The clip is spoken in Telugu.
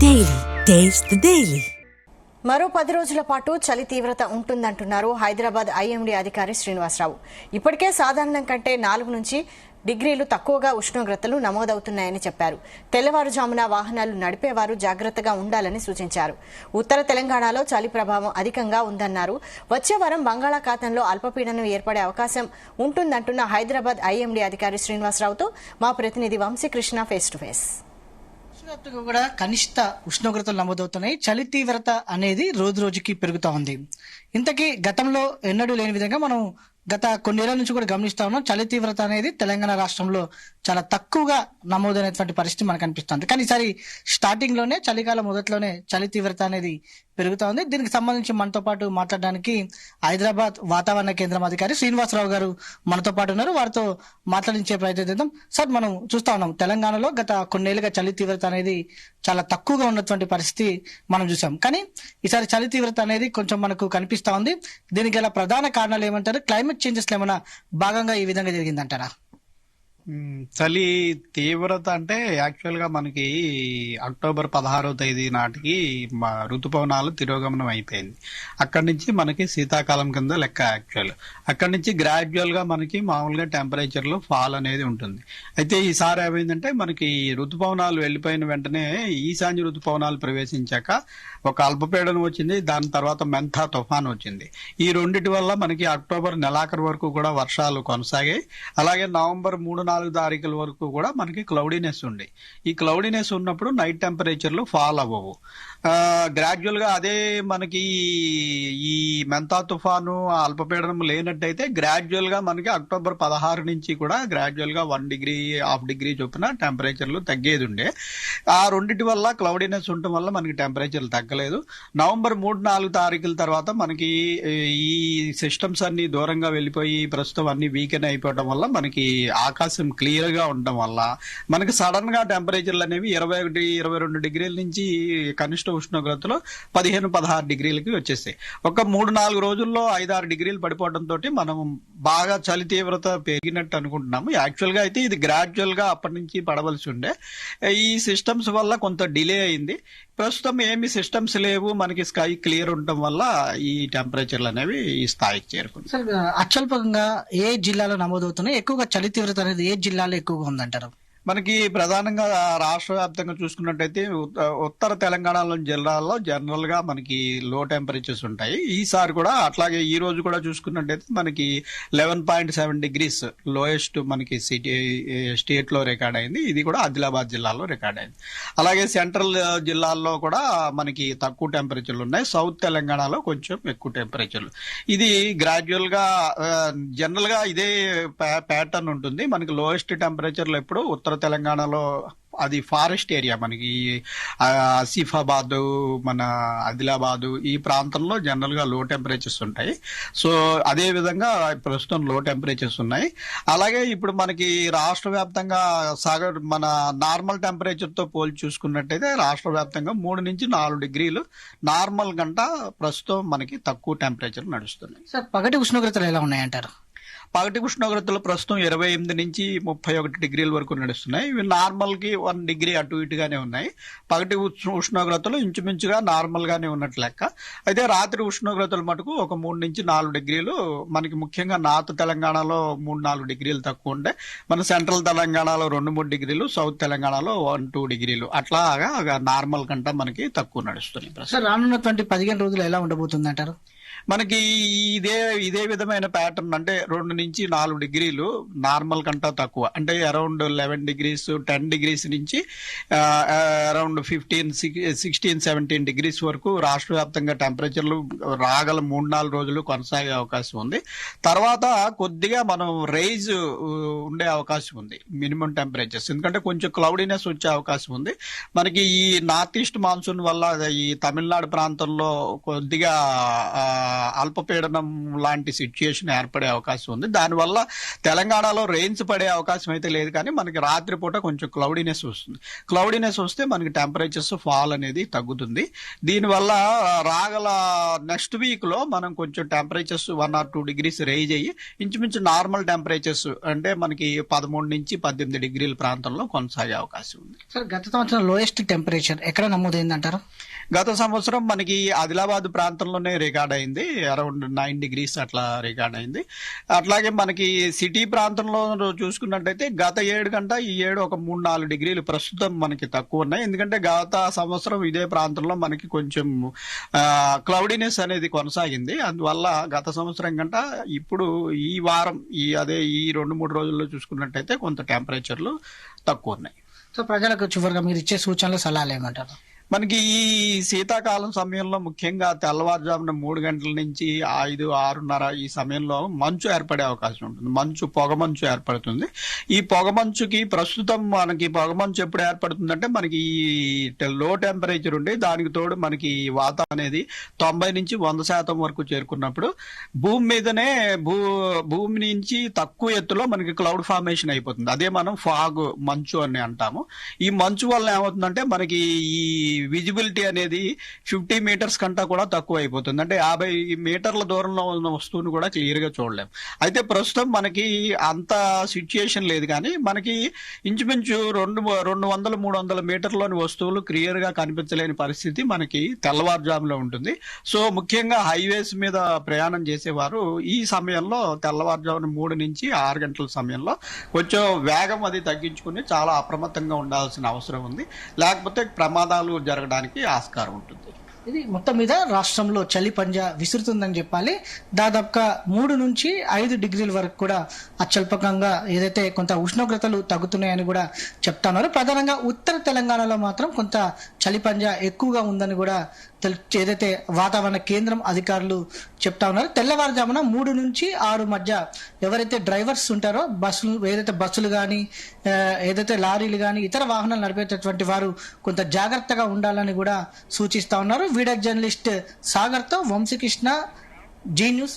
Daily taste the daily. మరో 10 రోజుల పాటు చలి తీవ్రత ఉంటుందంటున్నారు హైదరాబాద్ ఐఎండీ అధికారి శ్రీనివాసరావు. ఇప్పటికే సాధారణం కంటే 4 నుంచి డిగ్రీలు తక్కువగా ఉష్ణోగ్రతలు నమోదవుతున్నాయని చెప్పారు. తెల్లవారుజామున వాహనాలు నడిపేవారు జాగ్రత్తగా ఉండాలని సూచించారు. ఉత్తర తెలంగాణలో చలి ప్రభావం అధికంగా ఉందన్నారు. వచ్చే వారం బంగాళాఖాతంలో అల్పపీడనం ఏర్పడే అవకాశం ఉంటుందంటున్న హైదరాబాద్ ఐఎండీ అధికారి శ్రీనివాసరావుతో మా ప్రతినిధి వంశీకృష్ణ ఫేస్ టు ఫేస్. దేశవ్యాప్తంగా కూడా కనిష్ట ఉష్ణోగ్రతలు నమోదవుతున్నాయి. చలి తీవ్రత అనేది రోజు రోజుకి పెరుగుతా ఉంది. ఇంతకీ గతంలో ఎన్నడూ లేని విధంగా మనం గత కొన్నేళ్ల నుంచి కూడా గమనిస్తా ఉన్నాం. చలి తీవ్రత అనేది తెలంగాణ రాష్ట్రంలో చాలా తక్కువగా నమోదైనటువంటి పరిస్థితి మనకు అనిపిస్తుంది. కానీ ఈసారి స్టార్టింగ్ లోనే చలికాలం మొదట్లోనే చలి తీవ్రత అనేది పెరుగుతా ఉంది. దీనికి సంబంధించి మనతో పాటు మాట్లాడడానికి హైదరాబాద్ వాతావరణ కేంద్రం అధికారి శ్రీనివాసరావు గారు మనతో పాటు ఉన్నారు. వారితో మాట్లాడించే ప్రయత్నం చేద్దాం. సార్, మనం చూస్తా ఉన్నాం తెలంగాణలో గత కొన్నేళ్లుగా చలి తీవ్రత అనేది చాలా తక్కువగా ఉన్నటువంటి పరిస్థితి మనం చూసాం. కానీ ఈసారి చలి తీవ్రత అనేది కొంచెం మనకు కనిపిస్తా ఉంది. దీనికి గల ప్రధాన కారణాలు ఏమంటారు? క్లైమేట్ చేంజెస్ ఏమైనా భాగంగా ఈ విధంగా జరిగిందంటారా? చలి తీవ్రత అంటే యాక్చువల్ గా మనకి అక్టోబర్ 16వ తేదీ నాటికి ఋతుపవనాలు తిరోగమనం అయిపోయింది. అక్కడి నుంచి మనకి శీతాకాలం కింద లెక్క యాక్చువల్. అక్కడి నుంచి గ్రాడ్యువల్ గా మనకి మామూలుగా టెంపరేచర్ లో ఫాల్ అనేది ఉంటుంది. అయితే ఈసారి ఏమైందంటే మనకి ఋతుపవనాలు వెళ్లిపోయిన వెంటనే ఈశాన్య ఋతుపవనాలు ప్రవేశించాక ఒక అల్పపీడనం వచ్చింది. దాని తర్వాత మెంథా తుఫాన్ వచ్చింది. ఈ రెండిటి వల్ల మనకి అక్టోబర్ నెలాఖరు వరకు కూడా వర్షాలు కొనసాగాయి. అలాగే నవంబర్ 3-4 తారీఖుల వరకు కూడా మనకి క్లౌడీనెస్ ఉంది. ఈ క్లౌడీనెస్ ఉన్నప్పుడు నైట్ టెంపరేచర్లు ఫాల్ అవ్వవు. గ్రాడ్యువల్ గా అదే మనకి ఈ మెంతా తుఫాను అల్పపీడనం లేనట్టయితే గ్రాడ్యువల్ గా మనకి అక్టోబర్ 16 నుంచి కూడా గ్రాడ్యువల్ గా 1 డిగ్రీ 1/2 డిగ్రీ చొప్పున టెంపరేచర్లు తగ్గేది ఉండే. ఆ రెండింటి వల్ల క్లౌడీనెస్ ఉండటం వల్ల మనకి టెంపరేచర్లు తగ్గలేదు. నవంబర్ 3-4 తారీఖుల తర్వాత మనకి ఈ సిస్టమ్స్ అన్ని దూరంగా వెళ్లిపోయి ప్రస్తుతం అన్ని వీకెన్ అయిపోవడం వల్ల మనకి ఆకాశం క్లియర్ గా ఉండడం వల్ల మనకి సడన్ గా టెంపరేచర్లు అనేవి 21-22 డిగ్రీల నుంచి కనిష్ట ఉష్ణోగ్రతలో 15-16 డిగ్రీలకి వచ్చేసాయి. ఒక 3-4 రోజుల్లో 5-6 డిగ్రీలు పడిపోవడంతో మనం బాగా చలి తీవ్రత పెరిగినట్టు అనుకుంటున్నాము. యాక్చువల్ గా అయితే ఇది గ్రాడ్యువల్ గా అప్పటి నుంచి పడవలసి ఉండే. ఈ సిస్టమ్స్ వల్ల కొంత డిలే అయింది. ప్రస్తుతం ఏమి సిస్టమ్స్ లేవు, మనకి స్కై క్లియర్ ఉండటం వల్ల ఈ టెంపరేచర్లు అనేవి ఈ స్థాయికి చేరుకుంది. సార్, అత్యల్పంగా ఏ జిల్లాలో నమోదవుతున్నాయి? ఎక్కువగా చలి తీవ్రత అనేది ఏ జిల్లాలో ఎక్కువగా ఉందంటారు? మనకి ప్రధానంగా రాష్ట్ర వ్యాప్తంగా చూసుకున్నట్టయితే ఉత్తర తెలంగాణలోని జిల్లాల్లో జనరల్ గా మనకి లో టెంపరేచర్స్ ఉంటాయి. ఈసారి కూడా అట్లాగే ఈ రోజు కూడా చూసుకున్నట్టయితే మనకి 11.7 డిగ్రీస్ లోయెస్ట్ మనకి స్టేట్ లో రికార్డ్ అయింది. ఇది కూడా ఆదిలాబాద్ జిల్లాలో రికార్డ్ అయింది. అలాగే సెంట్రల్ జిల్లాల్లో కూడా మనకి తక్కువ టెంపరేచర్లు ఉన్నాయి. సౌత్ తెలంగాణలో కొంచెం ఎక్కువ టెంపరేచర్లు. ఇది గ్రాడ్యువల్ గా జనరల్ గా ఇదే ప్యాటర్న్ ఉంటుంది. మనకి లోయెస్ట్ టెంపరేచర్లు ఎప్పుడు ఉత్తర తెలంగాణలో అది ఫారెస్ట్ ఏరియా, మనకి ఆసిఫాబాద్, మన ఆదిలాబాద్ ఈ ప్రాంతంలో జనరల్ గా లో టెంపరేచర్స్ ఉంటాయి. సో అదే విధంగా ప్రస్తుతం లో టెంపరేచర్స్ ఉన్నాయి. అలాగే ఇప్పుడు మనకి రాష్ట్ర వ్యాప్తంగా మన నార్మల్ టెంపరేచర్ తో పోల్చి చూసుకున్నట్టయితే రాష్ట్ర వ్యాప్తంగా 3-4 డిగ్రీలు నార్మల్ గంట ప్రస్తుతం మనకి తక్కువ టెంపరేచర్ నడుస్తున్నాయి. సార్, పగటి ఉష్ణోగ్రతలు ఎలా ఉన్నాయంటారు? పగటి ఉష్ణోగ్రతలు ప్రస్తుతం 28-31 డిగ్రీల వరకు నడుస్తున్నాయి. ఇవి నార్మల్ కి 1 డిగ్రీ అటు ఇటుగానే ఉన్నాయి. పగటి ఉష్ణోగ్రతలు ఇంచుమించుగా నార్మల్ గానే ఉన్నట్లు లెక్క. అయితే రాత్రి ఉష్ణోగ్రతలు మటుకు ఒక 3-4 డిగ్రీలు మనకి ముఖ్యంగా నార్త్ తెలంగాణలో 3-4 డిగ్రీలు తక్కువ ఉండే. మన సెంట్రల్ తెలంగాణలో 2-3 డిగ్రీలు, సౌత్ తెలంగాణలో 1-2 డిగ్రీలు అట్లాగా నార్మల్ కంటే మనకి తక్కువ నడుస్తున్నాయి. సార్, రానున్నటువంటి 15 రోజులు ఎలా ఉండబోతుంది అంటారు? మనకి ఇదే విధమైన ప్యాటర్న్ అంటే 2-4 డిగ్రీలు నార్మల్ కంటా తక్కువ, అంటే అరౌండ్ 11 డిగ్రీస్ 10 డిగ్రీస్ నుంచి అరౌండ్ 15-16-17 డిగ్రీస్ వరకు రాష్ట్ర వ్యాప్తంగా టెంపరేచర్లు రాగల 3-4 రోజులు కొనసాగే అవకాశం ఉంది. తర్వాత కొద్దిగా మనం రైజ్ ఉండే అవకాశం ఉంది మినిమం టెంపరేచర్స్, ఎందుకంటే కొంచెం క్లౌడీనెస్ వచ్చే అవకాశం ఉంది. మనకి ఈ నార్త్ ఈస్ట్ మాన్సూన్ వల్ల ఈ తమిళనాడు ప్రాంతంలో కొద్దిగా అల్పపీడనం లాంటి సిచ్యుయేషన్ ఏర్పడే అవకాశం ఉంది. దానివల్ల తెలంగాణలో రెయిన్స్ పడే అవకాశం అయితే లేదు, కానీ మనకి రాత్రిపూట కొంచెం క్లౌడీనెస్ వస్తుంది. క్లౌడీనెస్ వస్తే మనకి టెంపరేచర్స్ ఫాల్ అనేది తగ్గుతుంది. దీనివల్ల రాగల నెక్స్ట్ వీక్ లో మనం కొంచెం టెంపరేచర్స్ 1 or 2 degrees రైజ్ అయ్యి ఇంచుమించు నార్మల్ టెంపరేచర్స్ అంటే మనకి 13 నుంచి 18 డిగ్రీల ప్రాంతంలో కొనసాగే అవకాశం ఉంది. సార్, గత సంవత్సరం లోయెస్ట్ టెంపరేచర్ ఎక్కడ నమోదైందంటారు? గత సంవత్సరం మనకి ఆదిలాబాద్ ప్రాంతంలోనే రికార్డ్ అయింది, అరౌండ్ 9 degrees అట్లా రికార్డ్ అయింది. అట్లాగే మనకి సిటీ ప్రాంతంలో చూసుకున్నట్టయితే గత ఏడు కంటే ఈ ఏడు ఒక 3-4 డిగ్రీలు ప్రస్తుతం మనకి తక్కువ ఉన్నాయి. ఎందుకంటే గత సంవత్సరం ఇదే ప్రాంతంలో మనకి కొంచెం క్లౌడీనెస్ అనేది కొనసాగింది. అందువల్ల గత సంవత్సరం కంటే ఇప్పుడు ఈ వారం ఈ 2-3 రోజుల్లో చూసుకున్నట్టయితే కొంత టెంపరేచర్లు తక్కువ ఉన్నాయి. సో ప్రజలకు చివరిగా మీరు ఇచ్చే సూచనలు, సలహాలు ఏమంటారు? మనకి ఈ శీతాకాలం సమయంలో ముఖ్యంగా తెల్లవారుజామున 3 గంటల నుంచి 5-6:30 ఈ సమయంలో మంచు ఏర్పడే అవకాశం ఉంటుంది. పొగమంచు ఏర్పడుతుంది. ఈ పొగమంచుకి ప్రస్తుతం మనకి పొగమంచు ఎప్పుడు ఏర్పడుతుందంటే మనకి లో టెంపరేచర్ ఉండి దానికి తోడు మనకి వాతావరణం అనేది 90 నుంచి 100% వరకు చేరుకున్నప్పుడు భూమి మీదనే భూమి నుంచి తక్కువ ఎత్తులో మనకి క్లౌడ్ ఫార్మేషన్ అయిపోతుంది. అదే మనం ఫాగ్ మంచు అని అంటాము. ఈ మంచు వల్ల ఏమవుతుందంటే మనకి ఈ విజిబిలిటీ అనేది 50 meters కంటా కూడా తక్కువ అయిపోతుంది. అంటే 50 మీటర్ల దూరంలో ఉన్న వస్తువును కూడా క్లియర్ గా చూడలేం. అయితే ప్రస్తుతం మనకి అంత సిచ్యుయేషన్ లేదు, కానీ మనకి ఇంచుమించు 200-300 మీటర్లోని వస్తువులు క్లియర్ గా కనిపించలేని పరిస్థితి మనకి తెల్లవారుజాములో ఉంటుంది. సో ముఖ్యంగా హైవేస్ మీద ప్రయాణం చేసేవారు ఈ సమయంలో తెల్లవారుజామున 3 నుంచి 6 గంటల సమయంలో కొంచెం వేగం అది తగ్గించుకుని చాలా అప్రమత్తంగా ఉండాల్సిన అవసరం ఉంది. లేకపోతే ప్రమాదాలు జరగడానికి ఆస్కారం ఉంటుంది. ఇది మొత్తం మీద రాష్ట్రంలో చలి పంజా విసురుతుందని చెప్పాలి. దాదాపుగా 3 నుంచి 5 డిగ్రీల వరకు కూడా అత్యల్పకంగా ఏదైతే కొంత ఉష్ణోగ్రతలు తగ్గుతున్నాయని కూడా చెప్తున్నారు. ప్రధానంగా ఉత్తర తెలంగాణలో మాత్రం కొంత చలి పంజా ఎక్కువగా ఉందని కూడా ఏదైతే వాతావరణ కేంద్రం అధికారులు చెప్తా ఉన్నారు. తెల్లవారుజామున 3 నుంచి 6 మధ్య ఎవరైతే డ్రైవర్స్ ఉంటారో బస్సులు కానీ ఏదైతే లారీలు కానీ ఇతర వాహనాలు నడిపేటటువంటి వారు కొంత జాగ్రత్తగా ఉండాలని కూడా సూచిస్తా ఉన్నారు. వీడియో జర్నలిస్ట్ సాగర్తో వంశీకృష్ణ, జీ న్యూస్.